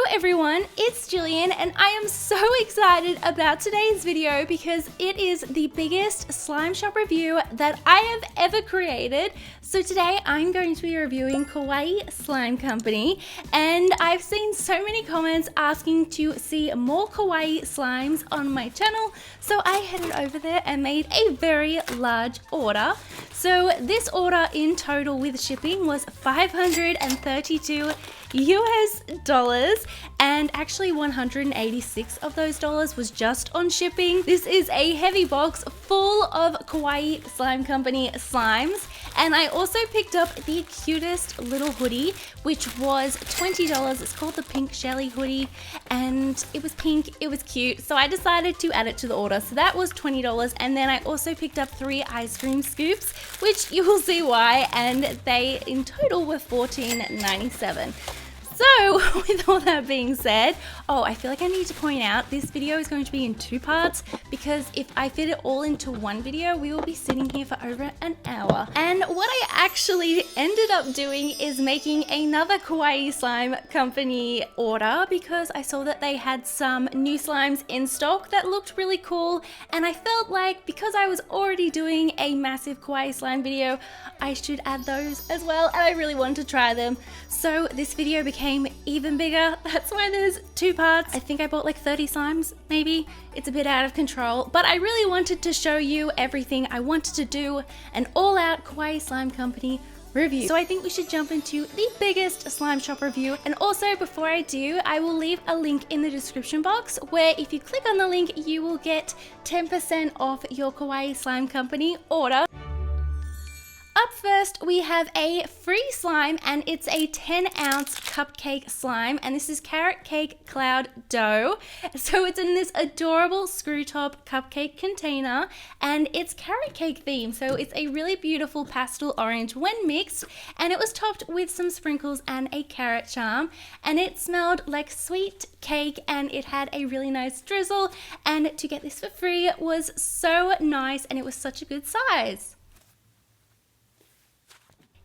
everyone, it's Jillian and I am so excited about today's video because it is the biggest slime shop review that I have ever created. So today I'm going to be reviewing Kawaii Slime Company, and I've seen so many comments asking to see more Kawaii slimes on my channel, so I headed over there and made a very large order. So this order in total with shipping was $532 US, and actually 186 of those dollars was just on shipping. This is a heavy box full of Kawaii Slime Company slimes, and I also picked up the cutest little hoodie, which was $20. It's called the Pink Shelly hoodie, and it was pink, it was cute, so I decided to add it to the order. So that was $20, and then I also picked up 3 ice cream scoops, which you will see why, and they in total were $14.97. So, with all that being said, I feel like I need to point out this video is going to be in 2 parts because if I fit it all into one video, we will be sitting here for over an hour. And what I actually ended up doing is making another Kawaii Slime Company order because I saw that they had some new slimes in stock that looked really cool, and I felt like because I was already doing a massive Kawaii Slime video, I should add those as well, and I really wanted to try them. So this video became even bigger. That's why there's 2 parts. I think I bought like 30 slimes, maybe. It's a bit out of control, but I really wanted to show you everything. I wanted to do an all-out Kawaii Slime Company review. So I think we should jump into the biggest slime shop review. And also, before I do, I will leave a link in the description box where if you click on the link, you will get 10% off your Kawaii Slime Company order. Up first, we have a free slime, and it's a 10-ounce cupcake slime, and this is Carrot Cake Cloud Dough. So it's in this adorable screw top cupcake container, and it's carrot cake themed, so it's a really beautiful pastel orange when mixed, and it was topped with some sprinkles and a carrot charm, and it smelled like sweet cake, and it had a really nice drizzle, and to get this for free was so nice, and it was such a good size.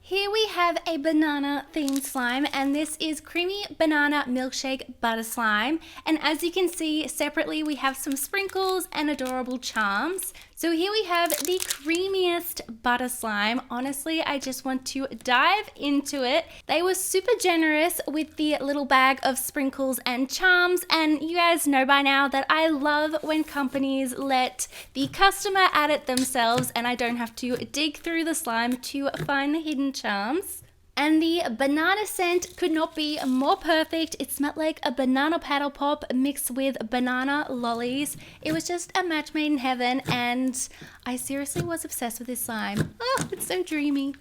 Here we have a banana themed slime, and this is Creamy Banana Milkshake Butter Slime, and as you can see separately we have some sprinkles and adorable charms. So here we have the creamiest butter slime. Honestly, I just want to dive into it. They were super generous with the little bag of sprinkles and charms, and you guys know by now that I love when companies let the customer add it themselves and I don't have to dig through the slime to find the hidden charms. And the banana scent could not be more perfect. It smelled like a banana paddle pop mixed with banana lollies. It was just a match made in heaven, and I seriously was obsessed with this slime. Oh, it's so dreamy.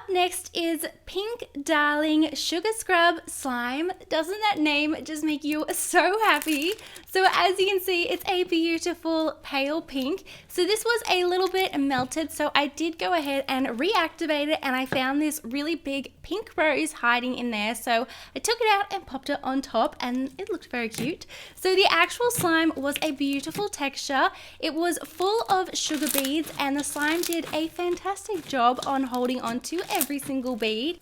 Next is Pink Darling Sugar Scrub Slime. Doesn't that name just make you so happy? So as you can see, it's a beautiful pale pink. So this was a little bit melted, so I did go ahead and reactivate it, and I found this really big pink rose hiding in there. So I took it out and popped it on top, and it looked very cute. So the actual slime was a beautiful texture. It was full of sugar beads, and the slime did a fantastic job on holding on to every single bead.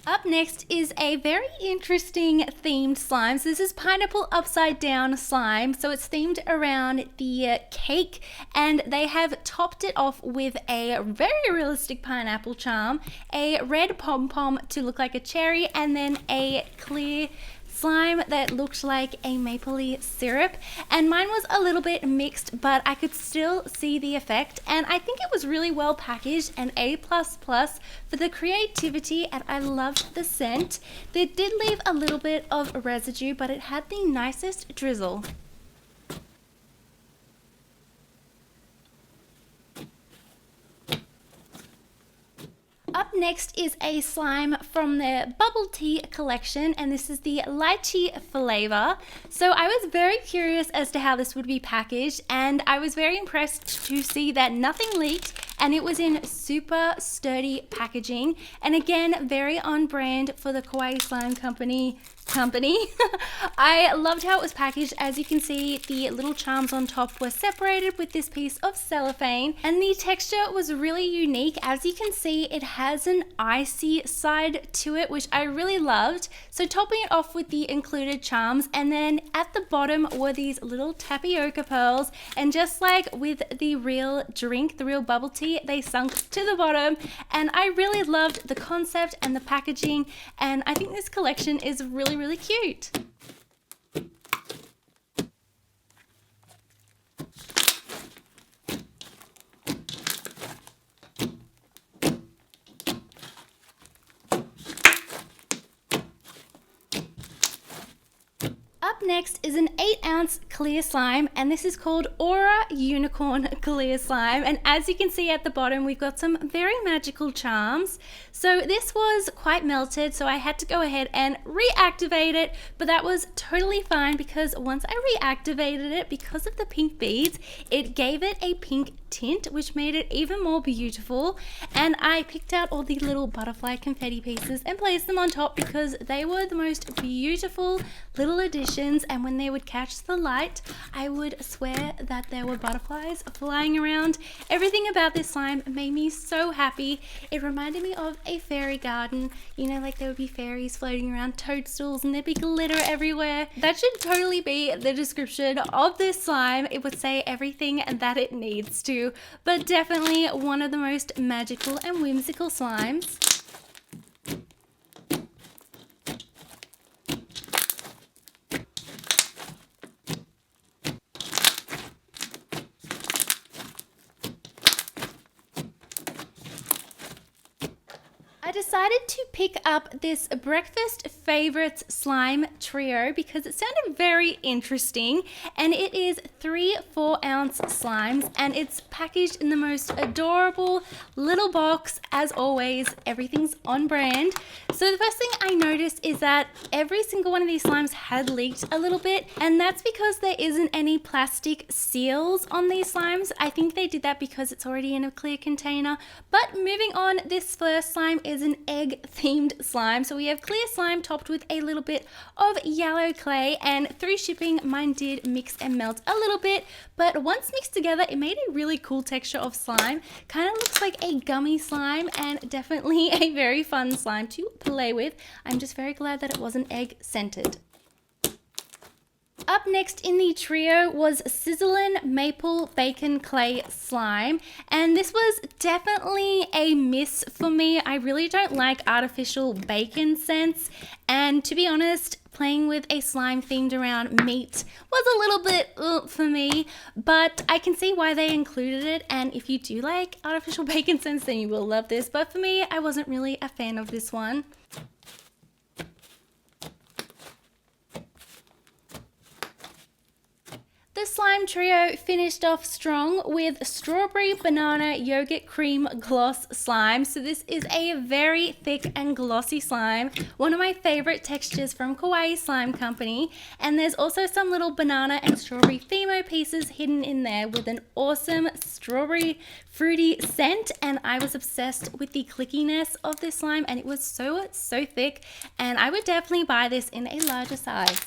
Up next is a very interesting themed slime. So this is Pineapple Upside Down Slime. So it's themed around the cake, and they have topped it off with a very realistic pineapple charm, a red pom-pom to look like a cherry, and then a clear slime that looked like a mapley syrup, and mine was a little bit mixed, but I could still see the effect, and I think it was really well packaged, and A++ for the creativity, and I loved the scent. They did leave a little bit of residue, but it had the nicest drizzle. Up next is a slime from their bubble tea collection, and this is the lychee flavor. So I was very curious as to how this would be packaged, and I was very impressed to see that nothing leaked and it was in super sturdy packaging, and again very on brand for the Kawaii Slime Company. I loved how it was packaged. As you can see, the little charms on top were separated with this piece of cellophane, and the texture was really unique. As you can see, it has an icy side to it, which I really loved. So topping it off with the included charms, and then at the bottom were these little tapioca pearls, and just like with the real drink, the real bubble tea, they sunk to the bottom, and I really loved the concept and the packaging, and I think this collection is really cute. Up next is an 8-ounce clear slime, and this is called Aura Unicorn Clear Slime, and as you can see at the bottom we've got some very magical charms. So this was quite melted, so I had to go ahead and reactivate it, but that was totally fine because once I reactivated it, because of the pink beads, it gave it a pink tint, which made it even more beautiful. And I picked out all the little butterfly confetti pieces and placed them on top because they were the most beautiful little additions, and when they would catch the light, I would swear that there were butterflies flying around. Everything about this slime made me so happy. It reminded me of a fairy garden, you know, like there would be fairies floating around toadstools and there'd be glitter everywhere. That should totally be the description of this slime. It would say everything that it needs to, but definitely one of the most magical and whimsical slimes. I decided to pick up this Breakfast Favorites Slime Trio because it sounded very interesting, and it is 3 4-ounce slimes, and it's packaged in the most adorable little box. As always, everything's on brand. So the first thing I noticed is that every single one of these slimes had leaked a little bit, and that's because there isn't any plastic seals on these slimes. I think they did that because it's already in a clear container. But moving on, this first slime is an egg themed slime. So we have clear slime topped with a little bit of yellow clay, and through shipping mine did mix and melt a little bit, but once mixed together it made a really cool texture of slime. Kind of looks like a gummy slime, and definitely a very fun slime to play with. I'm just very glad that it wasn't egg scented. Up next in the trio was Sizzlin' Maple Bacon Clay Slime, and this was definitely a miss for me. I really don't like artificial bacon scents, and to be honest, playing with a slime themed around meat was a little bit for me, but I can see why they included it, and if you do like artificial bacon scents then you will love this, but for me I wasn't really a fan of this one. The slime trio finished off strong with Strawberry Banana Yogurt Cream Gloss Slime. So this is a very thick and glossy slime, one of my favorite textures from Kawaii Slime Company. And there's also some little banana and strawberry Fimo pieces hidden in there with an awesome strawberry fruity scent. And I was obsessed with the clickiness of this slime, and it was so thick, and I would definitely buy this in a larger size.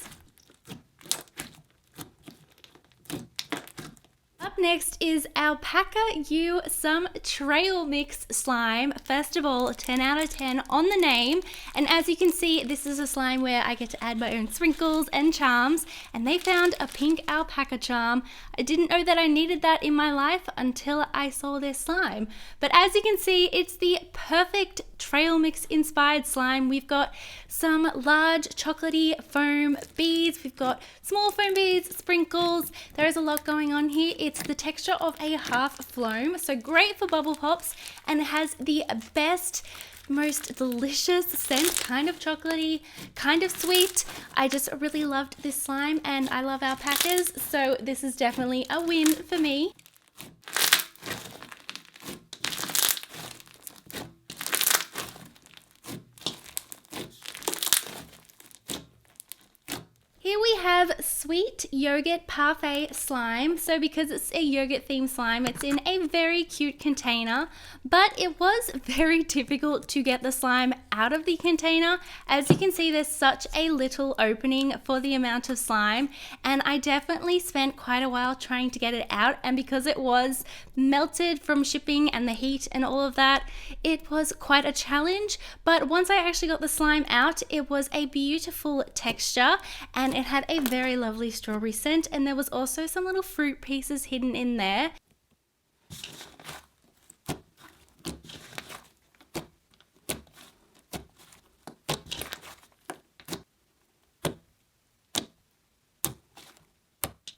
Up next is Alpaca U Some Trail Mix Slime. First of all, 10 out of 10 on the name. And as you can see, this is a slime where I get to add my own sprinkles and charms. And they found a pink alpaca charm. I didn't know that I needed that in my life until I saw this slime. But as you can see, it's the perfect trail mix inspired slime. We've got some large chocolatey foam beads. We've got small foam beads, sprinkles. There is a lot going on here. It's the texture of a half foam, so great for bubble pops, and it has the best, most delicious scent, kind of chocolatey, kind of sweet. I just really loved this slime, and I love alpacas, so this is definitely a win for me. have Sweet Yogurt Parfait Slime. So because it's a yogurt themed slime, it's in a very cute container, but it was very difficult to get the slime out of the container. As you can see, there's such a little opening for the amount of slime, and I definitely spent quite a while trying to get it out, and because it was melted from shipping and the heat and all of that, it was quite a challenge. But once I actually got the slime out, it was a beautiful texture and it had a very lovely strawberry scent, and there was also some little fruit pieces hidden in there.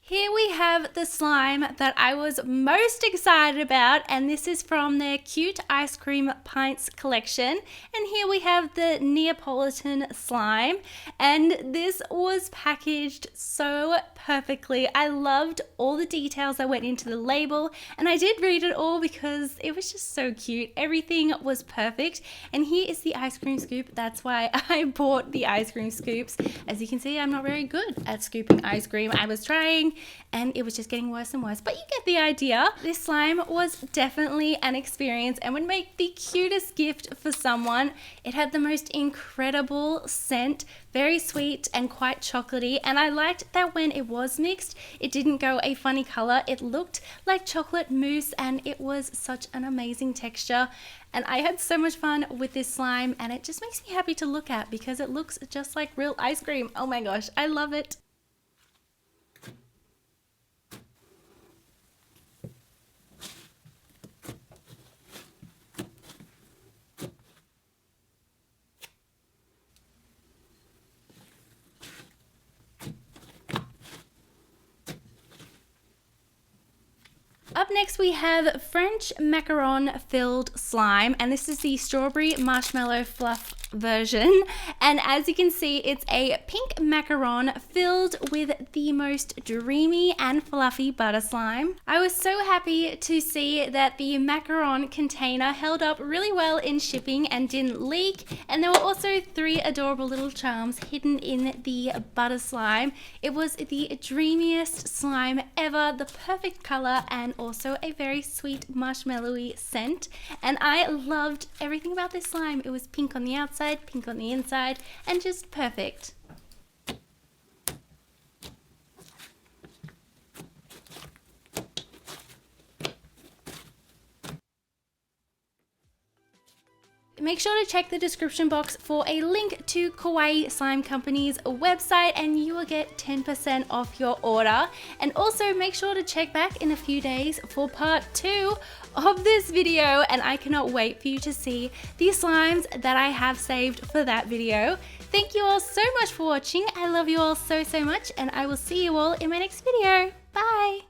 Here we have the slime that I was most excited about, and this is from their Cute Ice Cream Pints collection. And here we have the Neapolitan slime, and this was packaged so perfectly. I loved all the details that went into the label, and I did read it all because it was just so cute. Everything was perfect. And here is the ice cream scoop. That's why I bought the ice cream scoops. As you can see, I'm not very good at scooping ice cream. I was trying, and it was just getting worse and worse, but you get the idea. This slime was definitely an experience and would make the cutest gift for someone. It had the most incredible scent, very sweet and quite chocolatey, and I liked that when it was mixed, it didn't go a funny color. It looked like chocolate mousse, and it was such an amazing texture. And I had so much fun with this slime, and it just makes me happy to look at because it looks just like real ice cream. Oh my gosh, I love it. Up next we have French macaron filled slime, and this is the strawberry marshmallow fluff version. And as you can see, it's a pink macaron filled with the most dreamy and fluffy butter slime. I was so happy to see that the macaron container held up really well in shipping and didn't leak, and there were also 3 adorable little charms hidden in the butter slime. It was the dreamiest slime ever, the perfect color, and also a very sweet marshmallowy scent. And I loved everything about this slime. It was pink on the outside, pink on the inside, and just perfect. Make sure to check the description box for a link to Kawaii Slime Company's website, and you will get 10% off your order. And also make sure to check back in a few days for part 2 of this video, and I cannot wait for you to see the slimes that I have saved for that video. Thank you all so much for watching. I love you all so much, and I will see you all in my next video. Bye!